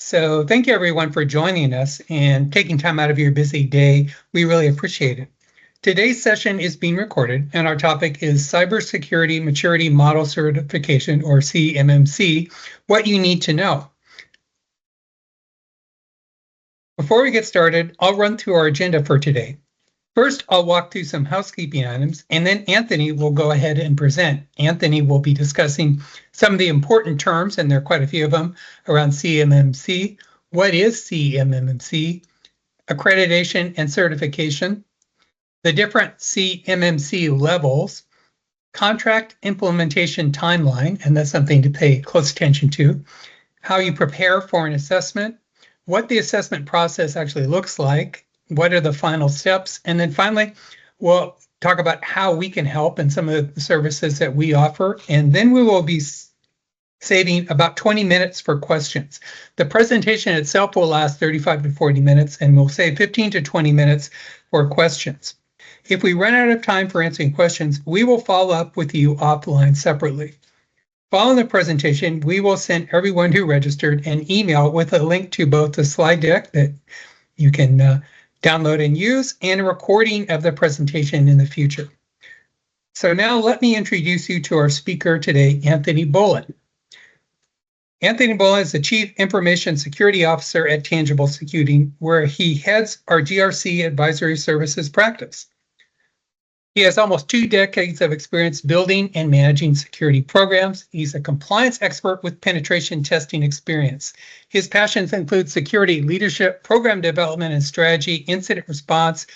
So thank you everyone for joining us and taking time out of your busy day. We really appreciate it. Today's session is being recorded and our topic is Cybersecurity Maturity Model Certification, or CMMC, what you need to know. Before we get started, I'll run through our agenda for today. First, I'll walk through some housekeeping items, and then Anthony will go ahead and present. Anthony will be discussing some of the important terms, and there are quite a few of them, around CMMC. What is CMMC? Accreditation and certification, the different CMMC levels, contract implementation timeline, and that's something to pay close attention to, how you prepare for an assessment, what the assessment process actually looks like, what are the final steps, and then finally, we'll talk about how we can help and some of the services that we offer, and then we will be saving about 20 minutes for questions. The presentation itself will last 35 to 40 minutes, and we'll save 15 to 20 minutes for questions. If we run out of time for answering questions, we will follow up with you offline separately. Following the presentation, we will send everyone who registered an email with a link to both the slide deck that you can download and use, and a recording of the presentation in the future. So now let me introduce you to our speaker today, Anthony Bolan. Anthony Bolan is the Chief Information Security Officer at Tangible Security, where he heads our GRC advisory services practice. He has almost 2 decades of experience building and managing security programs. He's a compliance expert with penetration testing experience. His passions include security leadership, program development and strategy, incident response,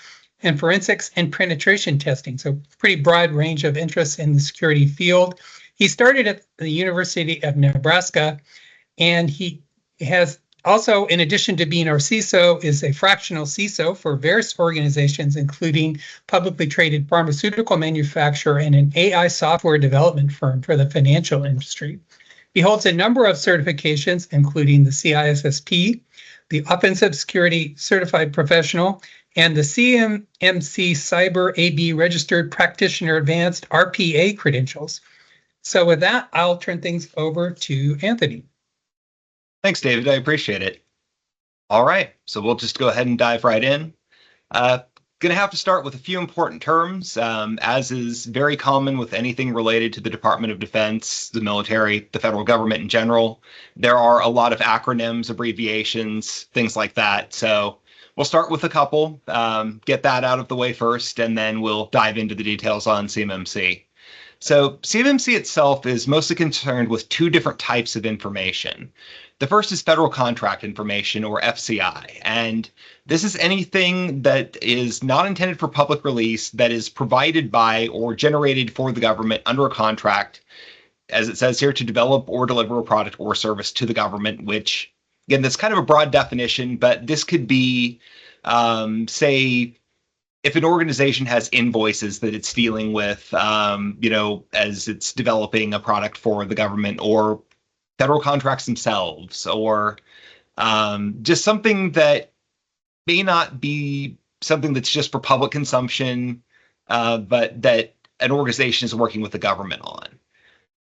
and forensics and penetration testing. So pretty broad range of interests in the security field. He started at the University of Nebraska, and he has also, in addition to being our CISO, is a fractional CISO for various organizations, including publicly traded pharmaceutical manufacturer and an AI software development firm for the financial industry. He holds a number of certifications, including the CISSP, the Offensive Security Certified Professional, and the CMMC Cyber AB Registered Practitioner Advanced RPA credentials. So with that, I'll turn things over to Anthony. Thanks, David. I appreciate it. All right, so we'll just go ahead and dive right in. Going to have to start with a few important terms, as is very common with anything related to the Department of Defense, the military, the federal government in general. There are a lot of acronyms, abbreviations, things like that. So we'll start with a couple, get that out of the way first, and then we'll dive into the details on CMMC. So CMMC itself is mostly concerned with 2 different types of information. The first is federal contract information, or FCI, and this is anything that is not intended for public release that is provided by or generated for the government under a contract, as it says here, to develop or deliver a product or service to the government, which, again, that's kind of a broad definition, but this could be, say, if an organization has invoices that it's dealing with, as it's developing a product for the government, or federal contracts themselves, or just something that may not be something that's just for public consumption, but that an organization is working with the government on.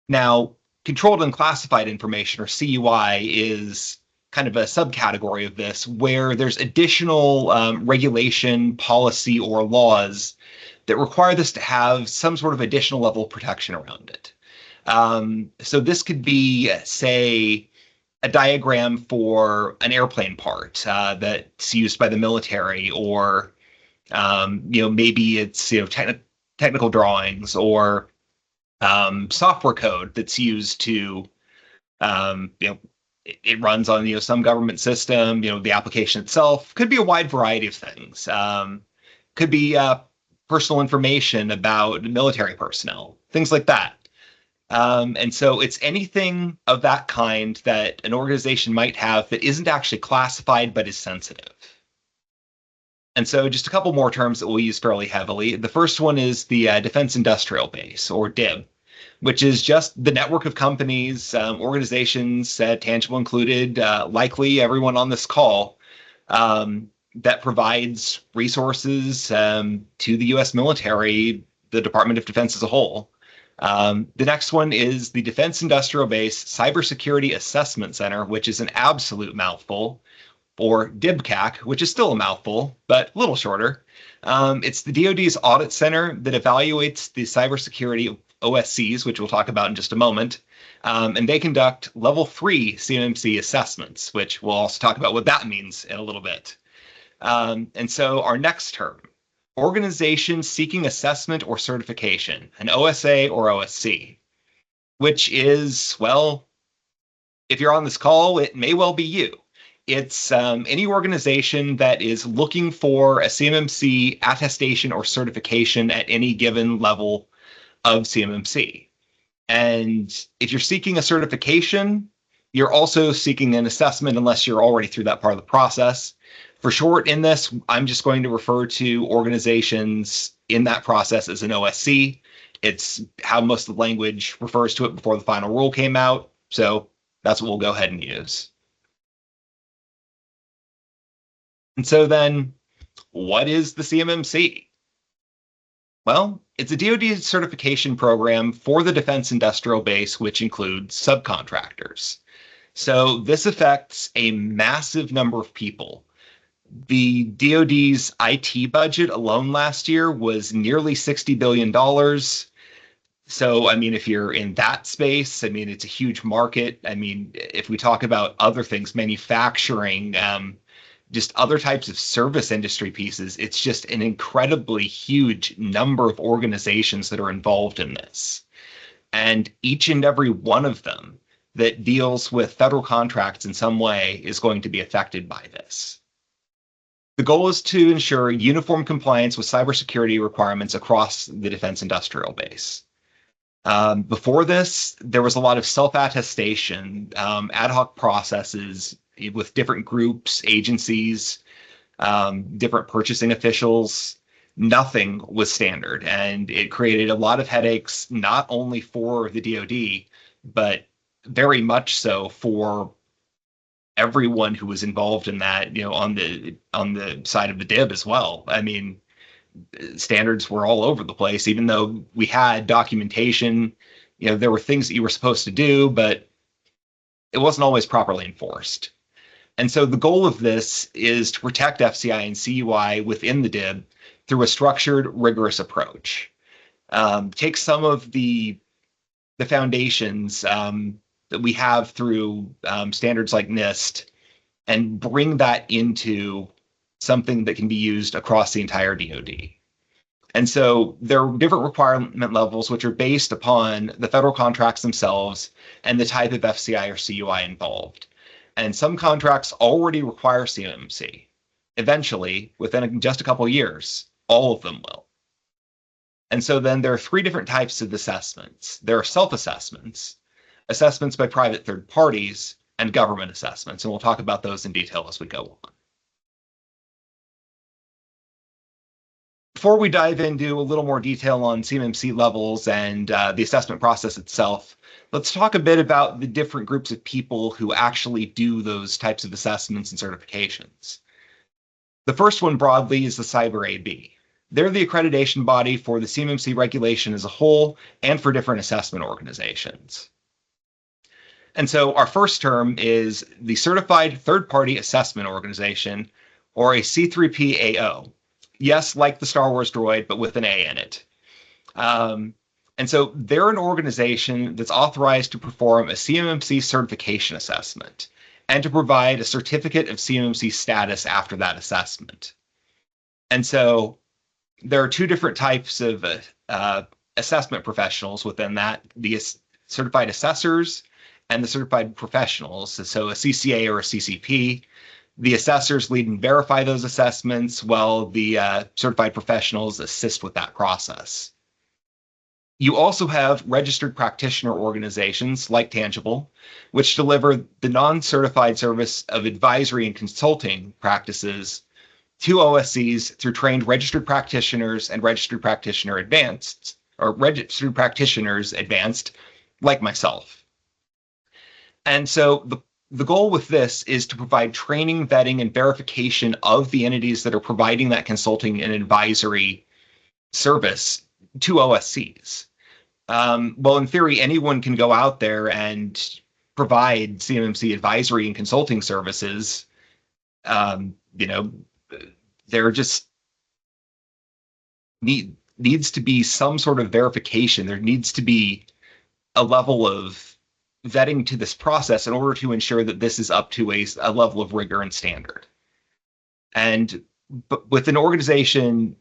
Now, controlled and classified information, or CUI, is kind of a subcategory of this, where there's additional regulation, policy, or laws that require this to have some sort of additional level of protection around it. So this could be, say, a diagram for an airplane part that's used by the military, or maybe it's technical drawings, or software code that's used to it runs on some government system. The application itself could be a wide variety of things. Could be personal information about military personnel, things like that. And so it's anything of that kind that an organization might have that isn't actually classified but is sensitive. And so just a couple more terms that we'll use fairly heavily. The first one is the Defense Industrial Base, or DIB, which is just the network of companies, organizations, Tangible included, likely everyone on this call, that provides resources to the U.S. military, the Department of Defense as a whole. The next one is the Defense Industrial Base Cybersecurity Assessment Center, which is an absolute mouthful, or DIBCAC, which is still a mouthful, but a little shorter. It's the DoD's audit center that evaluates the cybersecurity OSCs, which we'll talk about in just a moment. And they conduct level 3 CMMC assessments, which we'll also talk about what that means in a little bit. And so our next term, organization seeking assessment or certification, an OSA or OSC, which is, well, if you're on this call, it may well be you. It's any organization that is looking for a CMMC attestation or certification at any given level of CMMC. And if you're seeking a certification, you're also seeking an assessment unless you're already through that part of the process. For short in this, I'm just going to refer to organizations in that process as an OSC. It's how most of the language refers to it before the final rule came out. So that's what we'll go ahead and use. And so then, what is the CMMC? Well, it's a DoD certification program for the Defense Industrial Base, which includes subcontractors. So this affects a massive number of people. The DoD's IT budget alone last year was nearly $60 billion. So, I mean, if you're in that space, I mean, it's a huge market. I mean, if we talk about other things, manufacturing, just other types of service industry pieces, it's just an incredibly huge number of organizations that are involved in this. And each and every one of them that deals with federal contracts in some way is going to be affected by this. The goal is to ensure uniform compliance with cybersecurity requirements across the defense industrial base. Before this, there was a lot of self-attestation, ad hoc processes with different groups, agencies, different purchasing officials. Nothing was standard, and it created a lot of headaches, not only for the DoD, but very much so for everyone who was involved in that, on the side of the DIB as well. I mean, standards were all over the place, even though we had documentation, there were things that you were supposed to do, but it wasn't always properly enforced. And so the goal of this is to protect FCI and CUI within the DIB through a structured, rigorous approach. Take some of the foundations that we have through standards like NIST and bring that into something that can be used across the entire DoD. And so there are different requirement levels which are based upon the federal contracts themselves and the type of FCI or CUI involved. And some contracts already require CMMC. Eventually, within just a couple of years, all of them will. And so then there are 3 different types of assessments. There are self-assessments, assessments by private third parties, and government assessments. And we'll talk about those in detail as we go on. Before we dive into a little more detail on CMMC levels and the assessment process itself, let's talk a bit about the different groups of people who actually do those types of assessments and certifications. The first one broadly is the Cyber AB. They're the accreditation body for the CMMC regulation as a whole and for different assessment organizations. And so our first term is the Certified Third-Party Assessment Organization, or a C3PAO. Yes, like the Star Wars droid, but with an A in it. And so they're an organization that's authorized to perform a CMMC certification assessment and to provide a certificate of CMMC status after that assessment. And so there are 2 different types of assessment professionals within that, the certified assessors and the certified professionals. So a CCA or a CCP. The assessors lead and verify those assessments, while the certified professionals assist with that process. You also have registered practitioner organizations like Tangible, which deliver the non-certified service of advisory and consulting practices to OSCs through trained registered practitioners and registered practitioner advanced, or registered practitioners advanced, like myself. And so the goal with this is to provide training, vetting, and verification of the entities that are providing that consulting and advisory service to OSCs. Well, in theory, anyone can go out there and provide CMMC advisory and consulting services. You know, there just needs to be some sort of verification. There needs to be a level of vetting to this process in order to ensure that this is up to a level of rigor and standard. And with an organization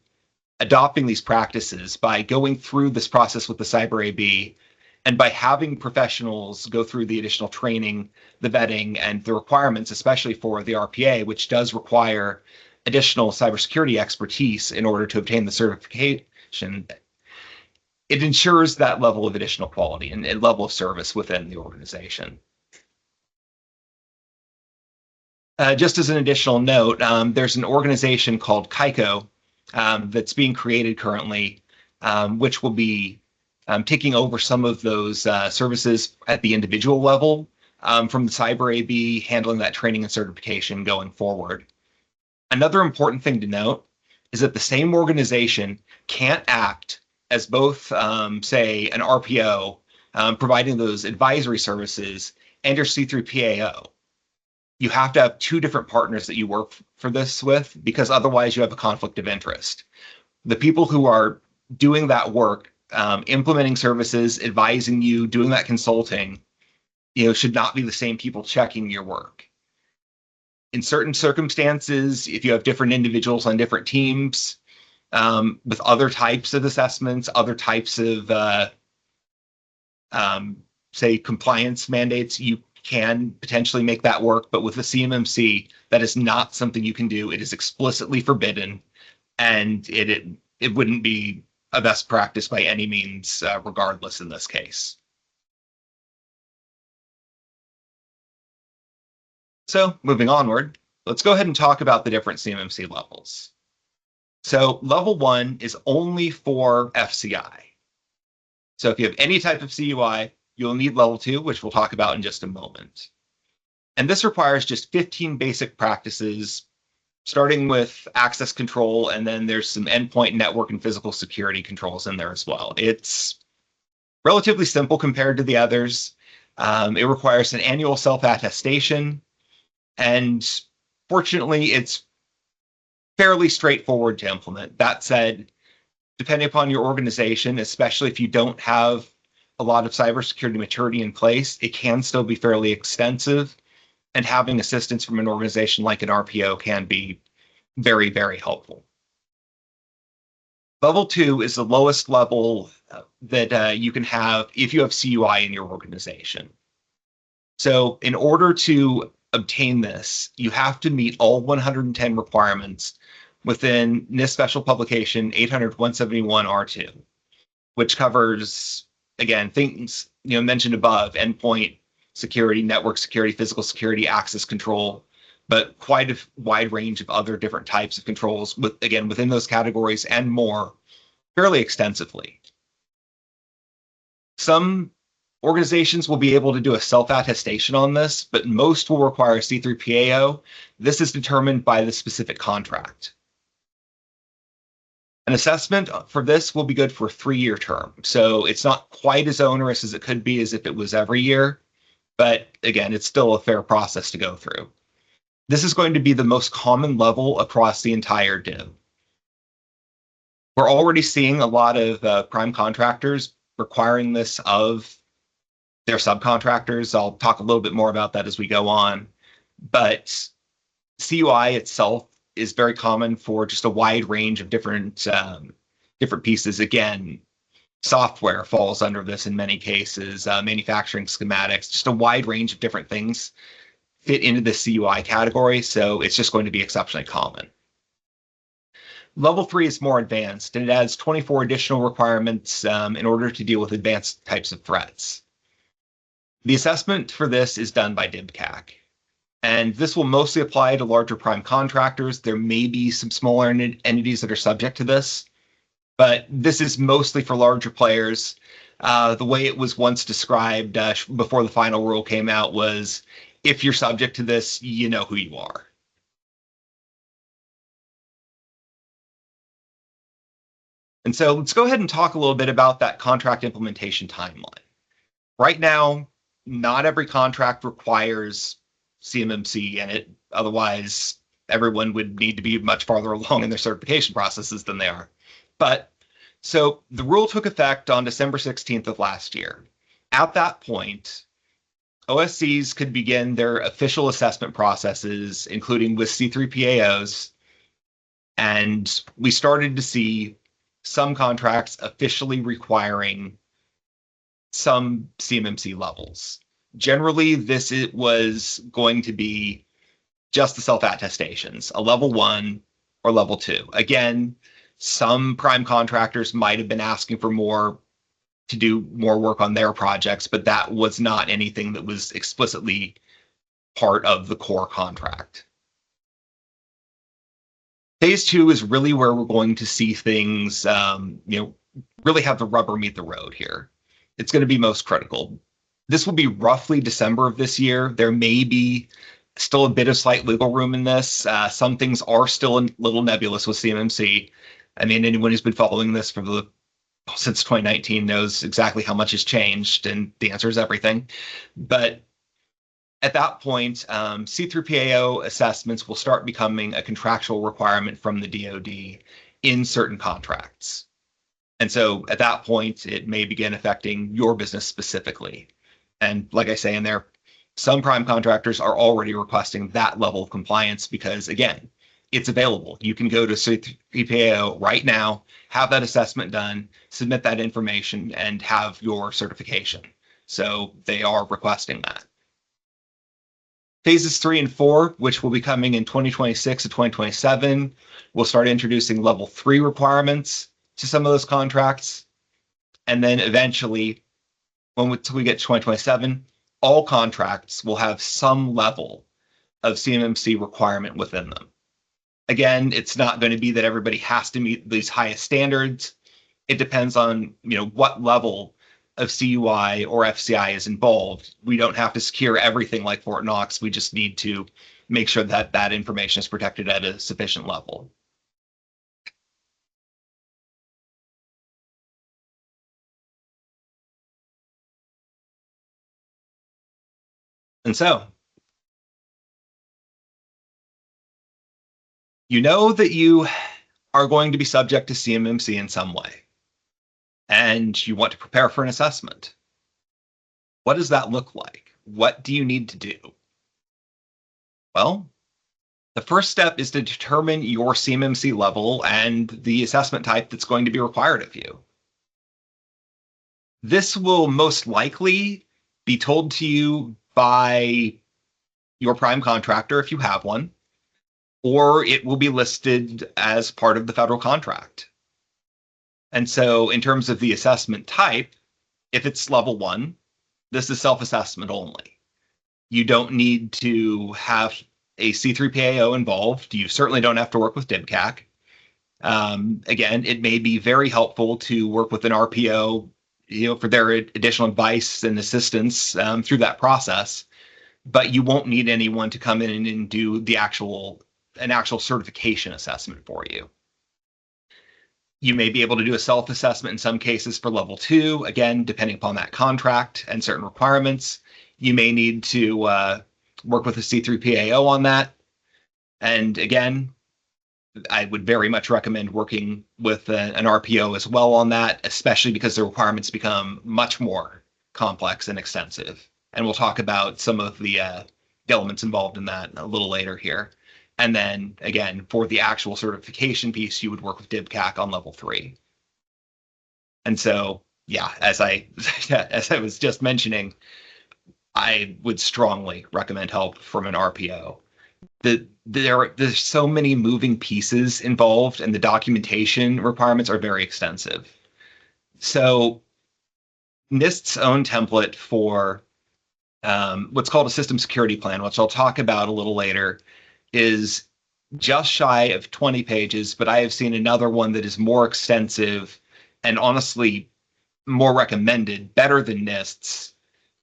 adopting these practices by going through this process with the Cyber AB and by having professionals go through the additional training, the vetting, and the requirements, especially for the RPA, which does require additional cybersecurity expertise in order to obtain the certification, it ensures that level of additional quality and level of service within the organization. Just as an additional note, there's an organization called CISO that's being created currently, which will be taking over some of those services at the individual level from the Cyber AB, handling that training and certification going forward. Another important thing to note is that the same organization can't act as both, say, an RPO providing those advisory services and your C3PAO. You have to have two different partners that you work for this with, because otherwise you have a conflict of interest. The people who are doing that work, implementing services, advising you, doing that consulting, should not be the same people checking your work. In certain circumstances, if you have different individuals on different teams, with other types of assessments, other types of, say, compliance mandates, you can potentially make that work. But with the CMMC, that is not something you can do. It is explicitly forbidden, and it wouldn't be a best practice by any means, regardless in this case. So moving onward, let's go ahead and talk about the different CMMC levels. So level 1 is only for FCI. So if you have any type of CUI, you'll need level 2, which we'll talk about in just a moment. And this requires just 15 basic practices, starting with access control, and then there's some endpoint, network, and physical security controls in there as well. It's relatively simple compared to the others. It requires an annual self-attestation, and fortunately, it's fairly straightforward to implement. That said, depending upon your organization, especially if you don't have a lot of cybersecurity maturity in place, it can still be fairly extensive, and having assistance from an organization like an RPO can be very, very helpful. Level 2 is the lowest level that you can have if you have CUI in your organization. So in order to obtain this, you have to meet all 110 requirements within NIST Special Publication 800-171-R2, which covers, again, things mentioned above: endpoint security, network security, physical security, access control, but quite a wide range of other different types of controls, within those categories and more, fairly extensively. Some organizations will be able to do a self-attestation on this, but most will require C3PAO. This is determined by the specific contract. An assessment for this will be good for a 3-year term, so it's not quite as onerous as it could be as if it was every year, but again, it's still a fair process to go through. This is going to be the most common level across the entire div. We're already seeing a lot of prime contractors requiring this of their subcontractors. I'll talk a little bit more about that as we go on. But CUI itself is very common for just a wide range of different pieces. Again, software falls under this in many cases, manufacturing schematics, just a wide range of different things fit into the CUI category, so it's just going to be exceptionally common. Level 3 is more advanced, and it adds 24 additional requirements in order to deal with advanced types of threats. The assessment for this is done by DIBCAC, and this will mostly apply to larger prime contractors. There may be some smaller entities that are subject to this, but this is mostly for larger players. The way it was once described before the final rule came out was, if you're subject to this, you know who you are. And so let's go ahead and talk a little bit about that contract implementation timeline. Right now, not every contract requires CMMC in it. Otherwise, everyone would need to be much farther along in their certification processes than they are. But so the rule took effect on December 16th of last year. At that point, OSCs could begin their official assessment processes, including with C3PAOs. And we started to see some contracts officially requiring some CMMC levels. Generally, was going to be just the self-attestations, a level 1 or level 2. Again, some prime contractors might have been asking for more to do more work on their projects, but that was not anything that was explicitly part of the core contract. Phase 2 is really where we're going to see things, really have the rubber meet the road here. It's going to be most critical. This will be roughly December of this year. There may be still a bit of slight wiggle room in this. Some things are still a little nebulous with CMMC. I mean, anyone who's been following this since 2019 knows exactly how much has changed, and the answer is everything. But at that point, C3PAO assessments will start becoming a contractual requirement from the DoD in certain contracts. And so at that point, it may begin affecting your business specifically. And like I say in there, some prime contractors are already requesting that level of compliance because, again, it's available. You can go to C3PAO right now, have that assessment done, submit that information, and have your certification. So they are requesting that. Phases 3 and 4, which will be coming in 2026 and 2027, will start introducing level 3 requirements to some of those contracts. And then eventually, until we get to 2027, all contracts will have some level of CMMC requirement within them. Again, it's not going to be that everybody has to meet these highest standards. It depends on what level of CUI or FCI is involved. We don't have to secure everything like Fort Knox. We just need to make sure that that information is protected at a sufficient level. And so, you know that you are going to be subject to CMMC in some way, and you want to prepare for an assessment. What does that look like? What do you need to do? Well, the first step is to determine your CMMC level and the assessment type that's going to be required of you. This will most likely be told to you by your prime contractor if you have one, or it will be listed as part of the federal contract. And so in terms of the assessment type, if it's level 1, this is self-assessment only. You don't need to have a C3PAO involved. You certainly don't have to work with DIBCAC. Again, it may be very helpful to work with an RPO, for their additional advice and assistance through that process, but you won't need anyone to come in and do an actual certification assessment for you. You may be able to do a self-assessment in some cases for level 2, again, depending upon that contract and certain requirements. You may need to work with a C3PAO on that. And again, I would very much recommend working with an RPO as well on that, especially because the requirements become much more complex and extensive. And we'll talk about some of the elements involved in that a little later here. And then again, for the actual certification piece, you would work with DIBCAC on level 3. And so, yeah, as I was just mentioning, I would strongly recommend help from an RPO. There's so many moving pieces involved, and the documentation requirements are very extensive. So NIST's own template for what's called a system security plan, which I'll talk about a little later, is just shy of 20 pages, but I have seen another one that is more extensive and honestly more recommended, better than NIST's,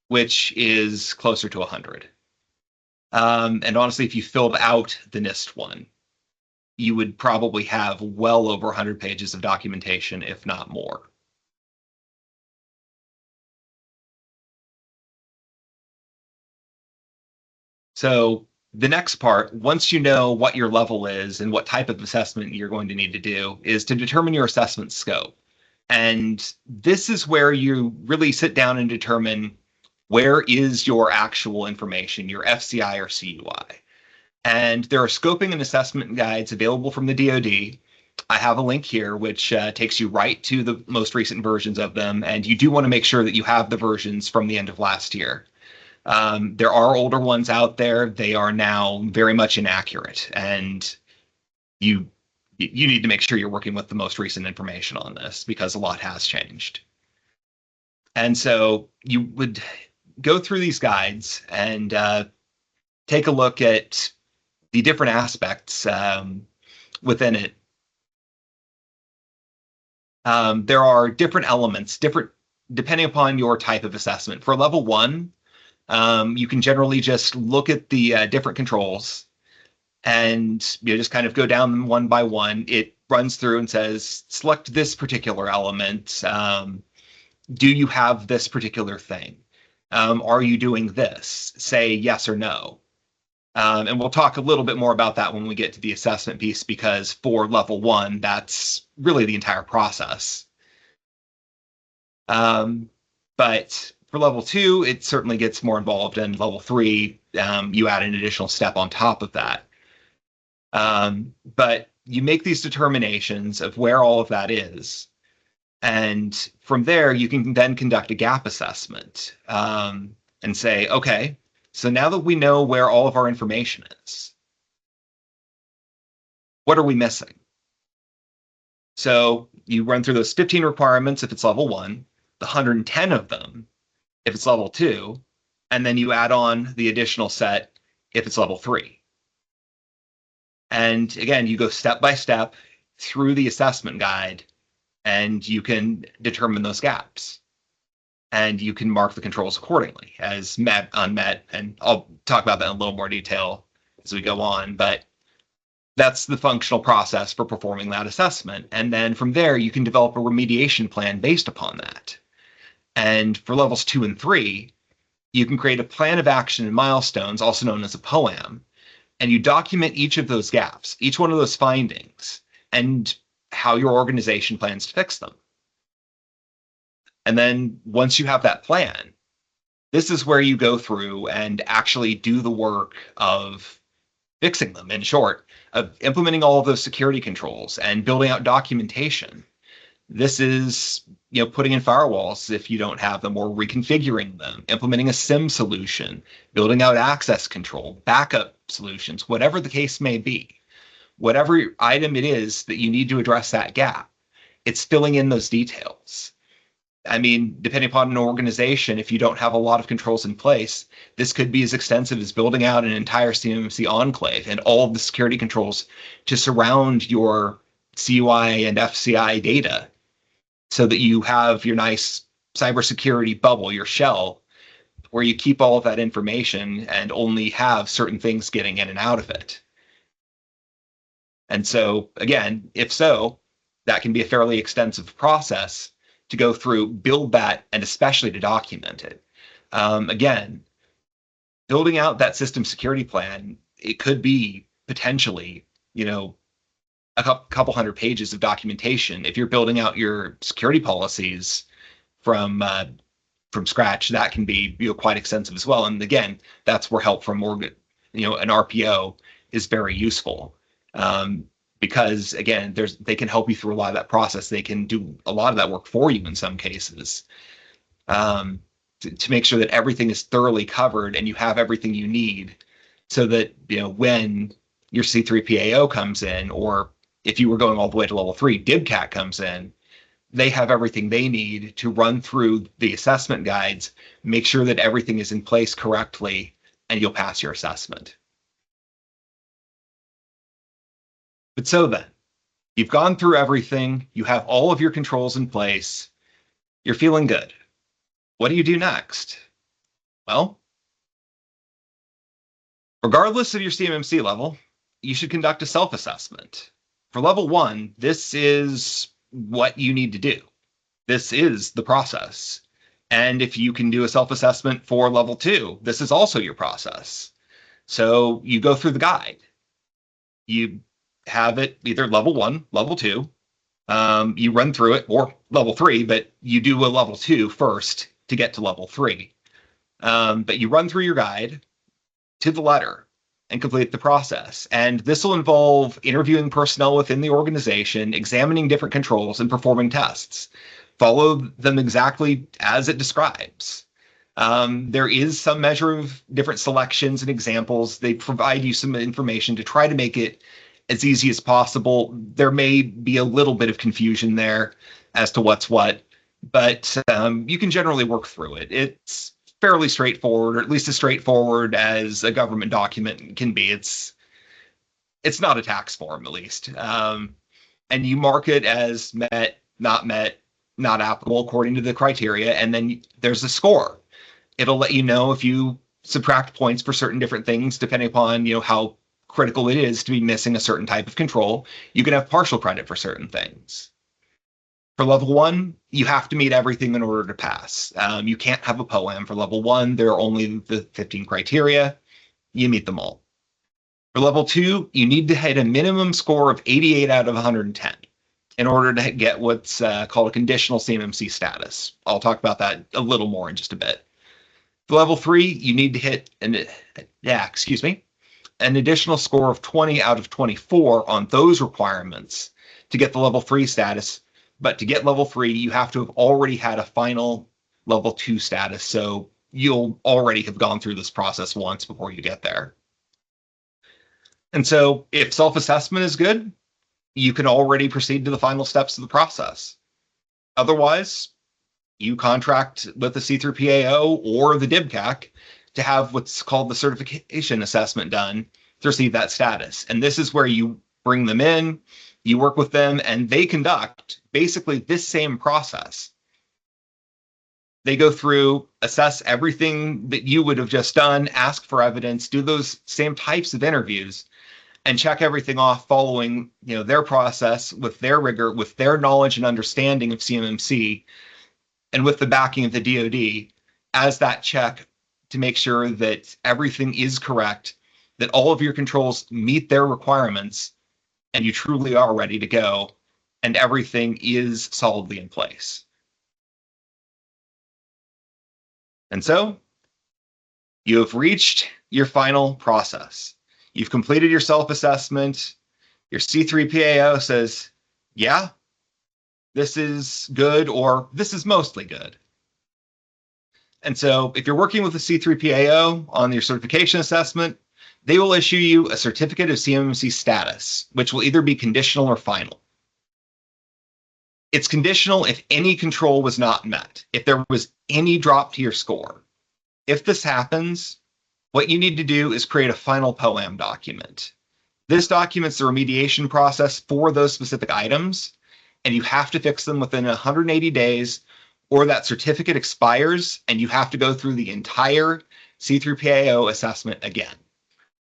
which is closer to 100. And honestly, if you filled out the NIST one, you would probably have well over 100 pages of documentation, if not more. So the next part, once you know what your level is and what type of assessment you're going to need to do, is to determine your assessment scope. And this is where you really sit down and determine where is your actual information, your FCI or CUI. And there are scoping and assessment guides available from the DoD. I have a link here which takes you right to the most recent versions of them. And you do want to make sure that you have the versions from the end of last year. There are older ones out there. They are now very much inaccurate, and you need to make sure you're working with the most recent information on this because a lot has changed. And so you would go through these guides and take a look at the different aspects within it. There are different elements, depending upon your type of assessment. For level 1, you can generally just look at the different controls and just kind of go down them one by one. It runs through and says, select this particular element. Do you have this particular thing? Are you doing this? Say yes or no. And we'll talk a little bit more about that when we get to the assessment piece, because for level 1, that's really the entire process. But for level 2, it certainly gets more involved, and level 3, you add an additional step on top of that. But you make these determinations of where all of that is. And from there, you can then conduct a gap assessment and say, okay, so now that we know where all of our information is, what are we missing? So you run through those 15 requirements if it's level 1, the 110 of them if it's level 2, and then you add on the additional set if it's level 3. And again, you go step by step through the assessment guide, and you can determine those gaps. And you can mark the controls accordingly as met, unmet, and I'll talk about that in a little more detail as we go on. But that's the functional process for performing that assessment. And then from there, you can develop a remediation plan based upon that. And for levels 2 and 3, you can create a plan of action and milestones, also known as a POAM, and you document each of those gaps, each one of those findings, and how your organization plans to fix them. And then once you have that plan, this is where you go through and actually do the work of fixing them, in short, of implementing all of those security controls and building out documentation. This is, putting in firewalls if you don't have them, or reconfiguring them, implementing a SIM solution, building out access control, backup solutions, whatever the case may be. Whatever item it is that you need to address that gap, it's filling in those details. I mean, depending upon an organization, if you don't have a lot of controls in place, this could be as extensive as building out an entire CMMC enclave and all of the security controls to surround your CUI and FCI data so that you have your nice cybersecurity bubble, your shell, where you keep all of that information and only have certain things getting in and out of it. And so, again, if so, that can be a fairly extensive process to go through, build that, and especially to document it. Again, building out that system security plan, it could be potentially, a couple hundred pages of documentation. If you're building out your security policies from scratch, that can be quite extensive as well. And again, that's where help from an RPO is very useful. Because again, they can help you through a lot of that process. They can do a lot of that work for you in some cases, to make sure that everything is thoroughly covered and you have everything you need, so that when your C3PAO comes in, or if you were going all the way to level 3, DIBCAT comes in, they have everything they need to run through the assessment guides, make sure that everything is in place correctly, and you'll pass your assessment. But so then, you've gone through everything, you have all of your controls in place, you're feeling good. What do you do next? Well, regardless of your CMMC level, you should conduct a self-assessment. For level 1, this is what you need to do. This is the process. And if you can do a self-assessment for level 2, this is also your process. So you go through the guide. You have it either level 1, level 2. You run through it, or level 3, but you do a level 2 first to get to level 3. But you run through your guide to the letter and complete the process. And this will involve interviewing personnel within the organization, examining different controls, and performing tests. Follow them exactly as it describes. There is some measure of different selections and examples. They provide you some information to try to make it as easy as possible. There may be a little bit of confusion there as to what's what, but you can generally work through it. It's fairly straightforward, or at least as straightforward as a government document can be. It's not a tax form, at least. And you mark it as met, not applicable according to the criteria, and then there's a score. It'll let you know if you subtract points for certain different things, depending upon how critical it is to be missing a certain type of control. You can have partial credit for certain things. For level 1, you have to meet everything in order to pass. You can't have a POAM for level 1. There are only the 15 criteria. You meet them all. For level 2, you need to hit a minimum score of 88 out of 110 in order to get what's called a conditional CMMC status. I'll talk about that a little more in just a bit. For level 3, you need to hit an additional score of 20 out of 24 on those requirements to get the level 3 status. But to get level 3, you have to have already had a final level 2 status. So you'll already have gone through this process once before you get there. And so if self-assessment is good, you can already proceed to the final steps of the process. Otherwise, you contract with the C3PAO or the DIBCAC to have what's called the certification assessment done to receive that status. And this is where you bring them in, you work with them, and they conduct basically this same process. They go through, assess everything that you would have just done, ask for evidence, do those same types of interviews, and check everything off following their process with their rigor, with their knowledge and understanding of CMMC, and with the backing of the DoD as that check to make sure that everything is correct, that all of your controls meet their requirements, and you truly are ready to go, and everything is solidly in place. And so you have reached your final process. You've completed your self-assessment. Your C3PAO says, yeah, this is good, or this is mostly good. And so if you're working with the C3PAO on your certification assessment, they will issue you a certificate of CMMC status, which will either be conditional or final. It's conditional if any control was not met, if there was any drop to your score. If this happens, what you need to do is create a final POAM document. This documents the remediation process for those specific items, and you have to fix them within 180 days, or that certificate expires, and you have to go through the entire C3PAO assessment again.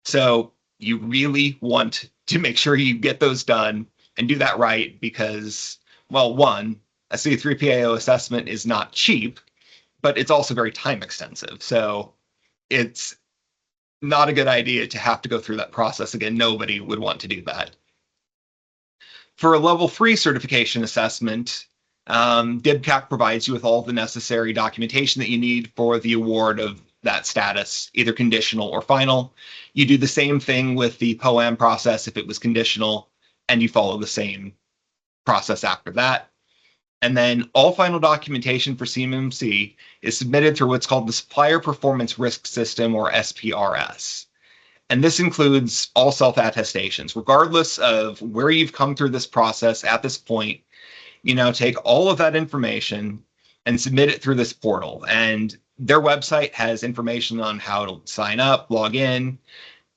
So you really want to make sure you get those done and do that right because, well, one, a C3PAO assessment is not cheap, but it's also very time extensive. So it's not a good idea to have to go through that process again. Nobody would want to do that. For a level 3 certification assessment, DIBCAC provides you with all the necessary documentation that you need for the award of that status, either conditional or final. You do the same thing with the POAM process if it was conditional, and you follow the same process after that. And then all final documentation for CMMC is submitted through what's called the Supplier Performance Risk System, or SPRS. And this includes all self-attestations, regardless of where you've come through this process at this point. Take all of that information and submit it through this portal. And their website has information on how to sign up, log in.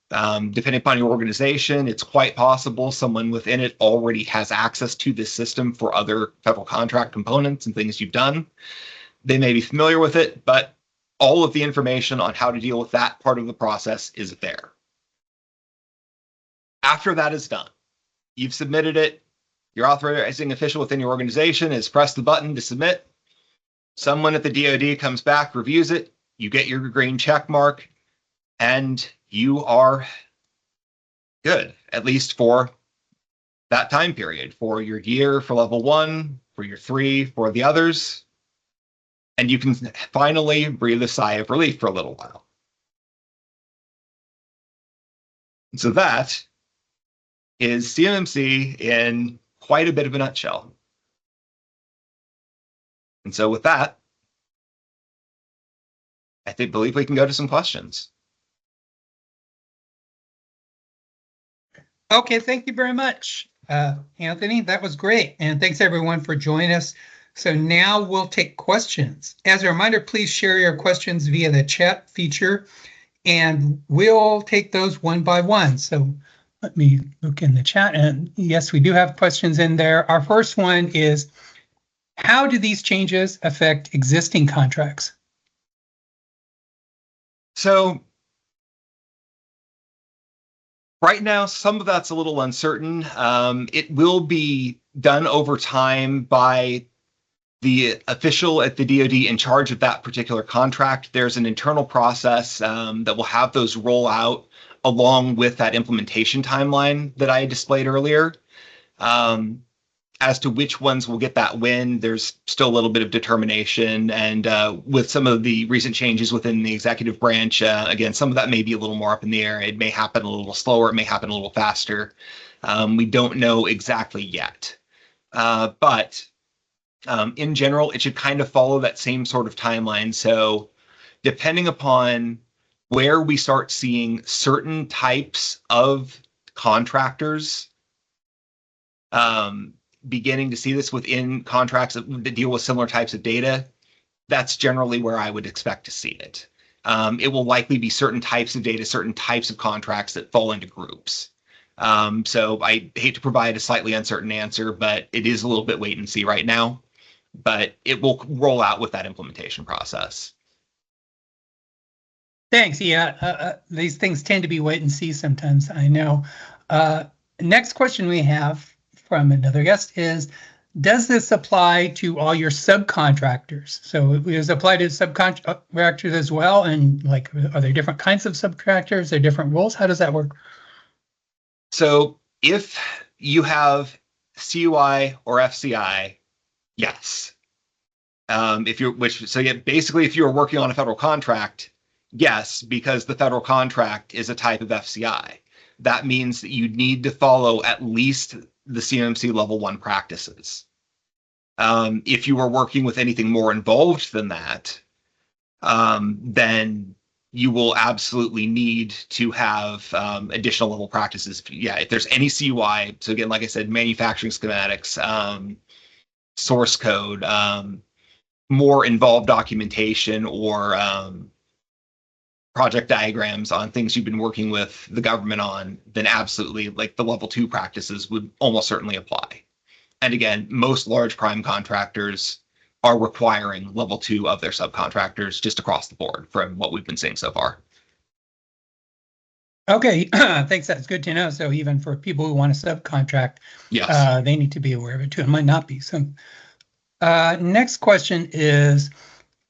Depending upon your organization, it's quite possible someone within it already has access to this system for other federal contract components and things you've done. They may be familiar with it, but all of the information on how to deal with that part of the process is there. After that is done, you've submitted it, your authorizing official within your organization has pressed the button to submit. Someone at the DoD comes back, reviews it, you get your green check mark, and you are good, at least for that time period, for your year, for level 1, for your 3, for the others. And you can finally breathe a sigh of relief for a little while. So that is CMMC in quite a bit of a nutshell. And so with that, believe we can go to some questions. Okay, thank you very much, Anthony. That was great. And thanks everyone for joining us. So now we'll take questions. As a reminder, please share your questions via the chat feature, and we'll take those one by one. So let me look in the chat. And yes, we do have questions in there. Our first one is, how do these changes affect existing contracts? So right now, some of that's a little uncertain. It will be done over time by the official at the DoD in charge of that particular contract. There's an internal process that will have those roll out along with that implementation timeline that I displayed earlier. As to which ones will get that win, there's still a little bit of determination. And with some of the recent changes within the executive branch, again, some of that may be a little more up in the air. It may happen a little slower. It may happen a little faster. We don't know exactly yet. But in general, it should kind of follow that same sort of timeline. So depending upon where we start seeing certain types of contractors beginning to see this within contracts that deal with similar types of data, that's generally where I would expect to see it. It will likely be certain types of data, certain types of contracts that fall into groups. So I hate to provide a slightly uncertain answer, but it is a little bit wait and see right now. But it will roll out with that implementation process. Thanks. Yeah, these things tend to be wait and see sometimes, I know. Next question we have from another guest is, does this apply to all your subcontractors? So does it apply to subcontractors as well? And like, are there different kinds of subcontractors? Are there different rules? How does that work? So if you have CUI or FCI, yes. Basically, if you're working on a federal contract, yes, because the federal contract is a type of FCI. That means that you need to follow at least the CMMC level 1 practices. If you are working with anything more involved than that, then you will absolutely need to have additional level practices. Yeah, if there's any CUI, so again, like I said, manufacturing schematics, source code, more involved documentation, or project diagrams on things you've been working with the government on, then absolutely, like, the level 2 practices would almost certainly apply. And again, most large prime contractors are requiring level 2 of their subcontractors just across the board from what we've been seeing so far. Okay, thanks. That's good to know. So even for people who want to subcontract, yes, they need to be aware of it too. It might not be. So next question is,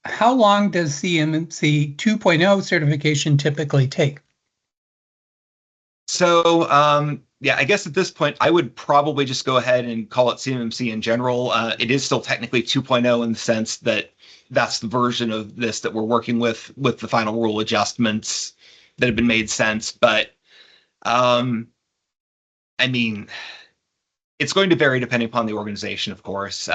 how long does CMMC 2.0 certification typically take? So yeah, I guess at this point, I would probably just go ahead and call it CMMC in general. It is still technically 2.0 in the sense that that's the version of this that we're working with the final rule adjustments that have been made since. But I mean, it's going to vary depending upon the organization, of course.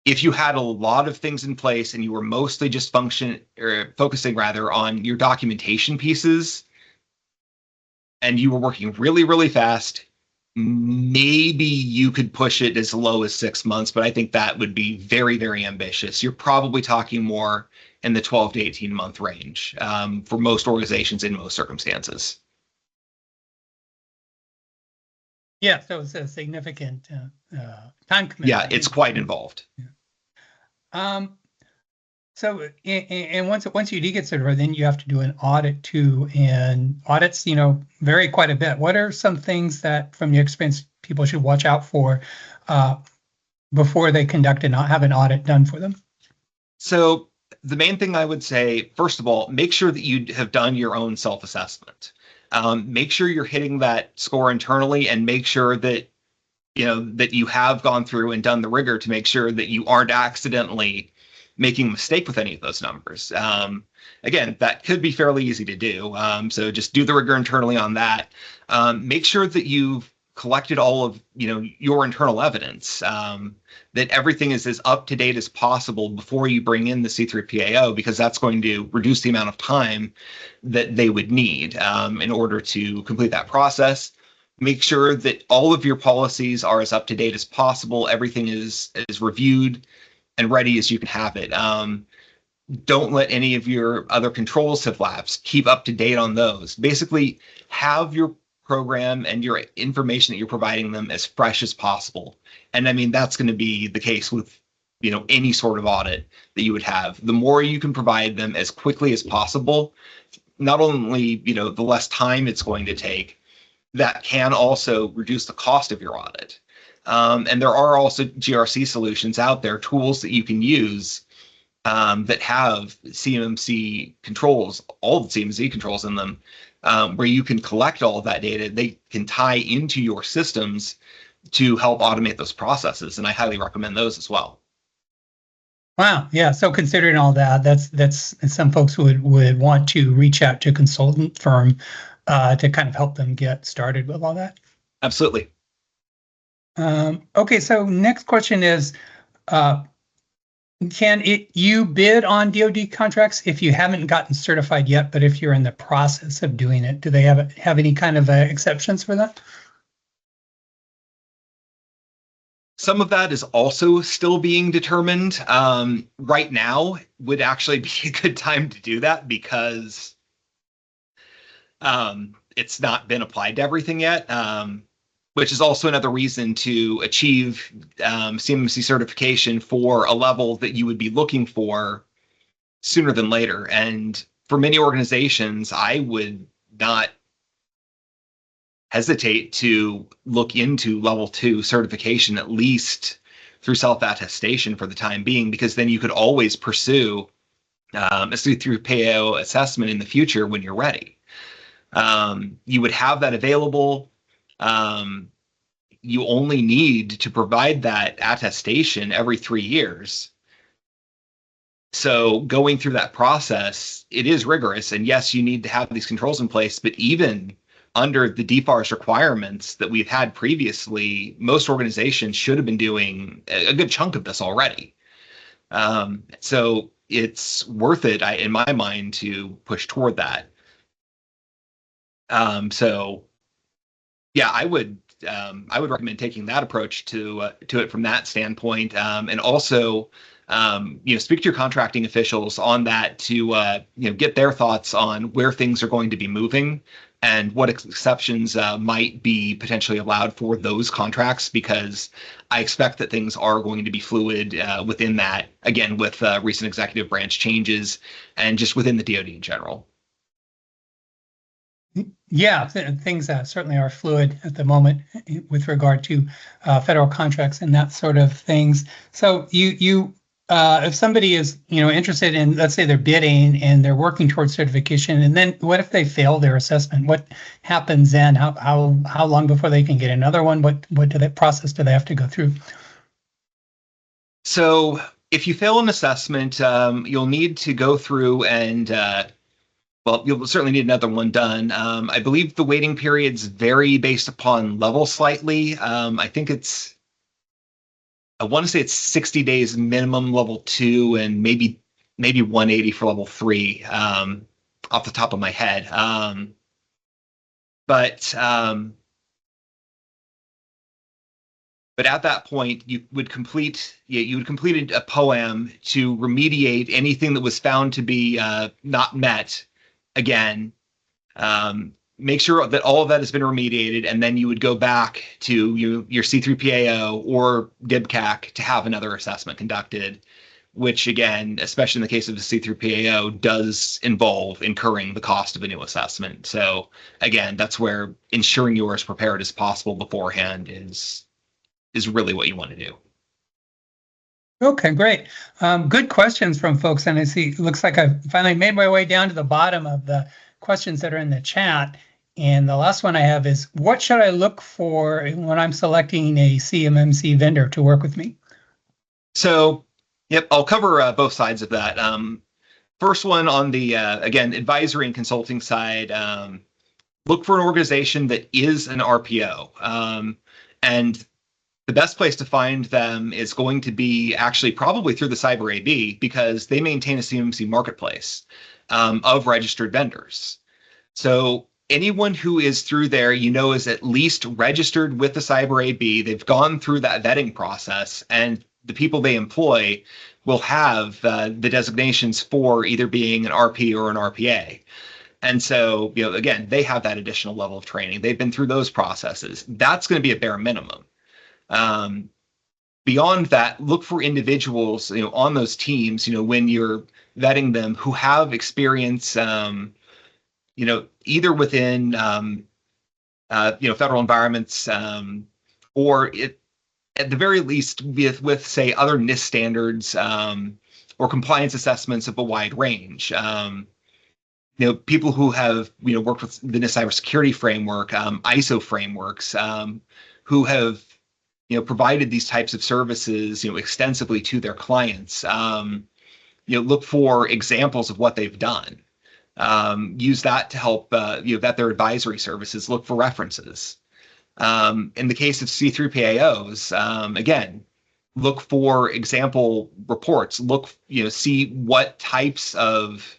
If you had a lot of things in place and you were mostly just focusing rather on your documentation pieces, and you were working really, really fast, maybe you could push it as low as 6 months, but I think that would be very, very ambitious. You're probably talking more in the 12 to 18 month range for most organizations in most circumstances. Yeah, so it's a significant time commitment. Yeah, it's quite involved. Yeah. So, and once you do get certified, then you have to do an audit too, and audits, vary quite a bit. What are some things that, from your experience, people should watch out for uh, before they conduct and have an audit done for them? So the main thing I would say, first of all, make sure that you have done your own self-assessment. Make sure you're hitting that score internally, and make sure that that you have gone through and done the rigor to make sure that you aren't accidentally making a mistake with any of those numbers. Again, that could be fairly easy to do. So just do the rigor internally on that. Make sure that you've collected all of your internal evidence, that everything is as up to date as possible before you bring in the C3PAO, because that's going to reduce the amount of time that they would need in order to complete that process. Make sure that all of your policies are as up to date as possible. Everything is reviewed and ready as you can have it. Don't let any of your other controls have lapsed. Keep up to date on those. Basically, have your program and your information that you're providing them as fresh as possible. And I mean, that's going to be the case with any sort of audit that you would have. The more you can provide them as quickly as possible, not only the less time it's going to take, that can also reduce the cost of your audit. And there are also GRC solutions out there, tools that you can use that have CMMC controls, all the CMMC controls in them, where you can collect all of that data. They can tie into your systems to help automate those processes, and I highly recommend those as well. Wow, yeah. So considering all that, that's some folks would want to reach out to a consultant firm to kind of help them get started with all that. Absolutely. Okay, so next question is, can you bid on DoD contracts if you haven't gotten certified yet, but if you're in the process of doing it? Do they have any kind of exceptions for that? Some of that is also still being determined. Right now would actually be a good time to do that, because it's not been applied to everything yet, which is also another reason to achieve CMMC certification for a level that you would be looking for sooner than later. And for many organizations, I would not hesitate to look into level 2 certification, at least through self-attestation for the time being, because then you could always pursue a C3PAO assessment in the future when you're ready. You would have that available. You only need to provide that attestation every 3 years. So going through that process, it is rigorous. And yes, you need to have these controls in place, but even under the DFARS requirements that we've had previously, most organizations should have been doing a good chunk of this already. So it's worth it, in my mind, to push toward that. So yeah, I would recommend taking that approach to it from that standpoint, and also speak to your contracting officials on that to get their thoughts on where things are going to be moving and what exceptions might be potentially allowed for those contracts, because I expect that things are going to be fluid within that, again, with recent executive branch changes and just within the DoD in general. Yeah, things certainly are fluid at the moment with regard to federal contracts and that sort of things. So if somebody is interested in, let's say they're bidding and they're working towards certification, and then what if they fail their assessment? What happens then? How long before they can get another one? What process do they have to go through? So if you fail an assessment, you'll need to go through and you'll certainly need another one done. I believe the waiting periods vary based upon level slightly. I want to say it's 60 days minimum level 2, and maybe 180 for level 3, off the top of my head. But at that point, you would complete a POAM to remediate anything that was found to be not met. Again, make sure that all of that has been remediated, and then you would go back to your C3PAO or DIBCAC to have another assessment conducted, which again, especially in the case of the C3PAO, does involve incurring the cost of a new assessment. So again, that's where ensuring you are as prepared as possible beforehand is really what you want to do. Okay, great. Good questions from folks. And I see, it looks like I've finally made my way down to the bottom of the questions that are in the chat. And the last one I have is, what should I look for when I'm selecting a CMMC vendor to work with me? So, yep, I'll cover both sides of that. First one on the, again, advisory and consulting side, look for an organization that is an RPO. And the best place to find them is going to be actually probably through the Cyber AB, because they maintain a CMMC marketplace of registered vendors. So anyone who is through there, is at least registered with the Cyber AB. They've gone through that vetting process, and the people they employ will have the designations for either being an RP or an RPA. And so, again, they have that additional level of training. They've been through those processes. That's going to be a bare minimum. Beyond that, look for individuals, on those teams, when you're vetting them, who have experience, either within, federal environments, or at the very least with say other NIST standards, or compliance assessments of a wide range. People who have worked with the NIST cybersecurity framework, ISO frameworks, who have provided these types of services extensively to their clients. Look for examples of what they've done. Use that to help vet their advisory services. Look for references. In the case of C3PAOs, again, look for example reports. Look, see what types of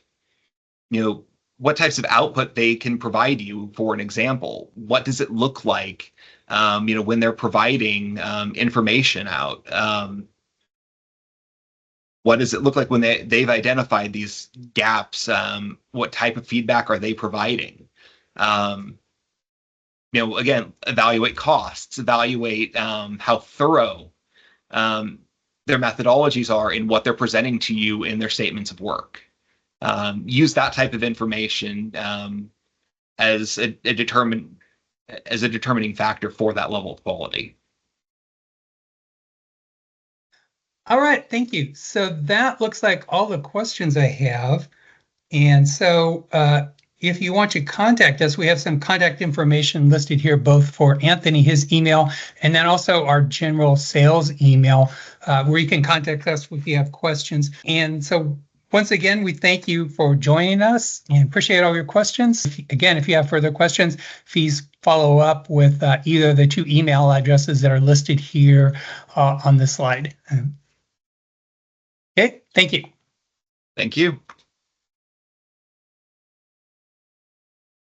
output they can provide you for an example. What does it look like when they're providing information out? What does it look like when they've identified these gaps? What type of feedback are they providing? Again, evaluate costs, evaluate how thorough their methodologies are in what they're presenting to you in their statements of work. Use that type of information as a determining factor for that level of quality. All right, thank you. So that looks like all the questions I have. And so if you want to contact us, we have some contact information listed here, both for Anthony, his email, and then also our general sales email, where you can contact us if you have questions. And so once again, we thank you for joining us and appreciate all your questions. Again, if you have further questions, please follow up with either the two email addresses that are listed here on the slide. Okay, thank you. Thank you.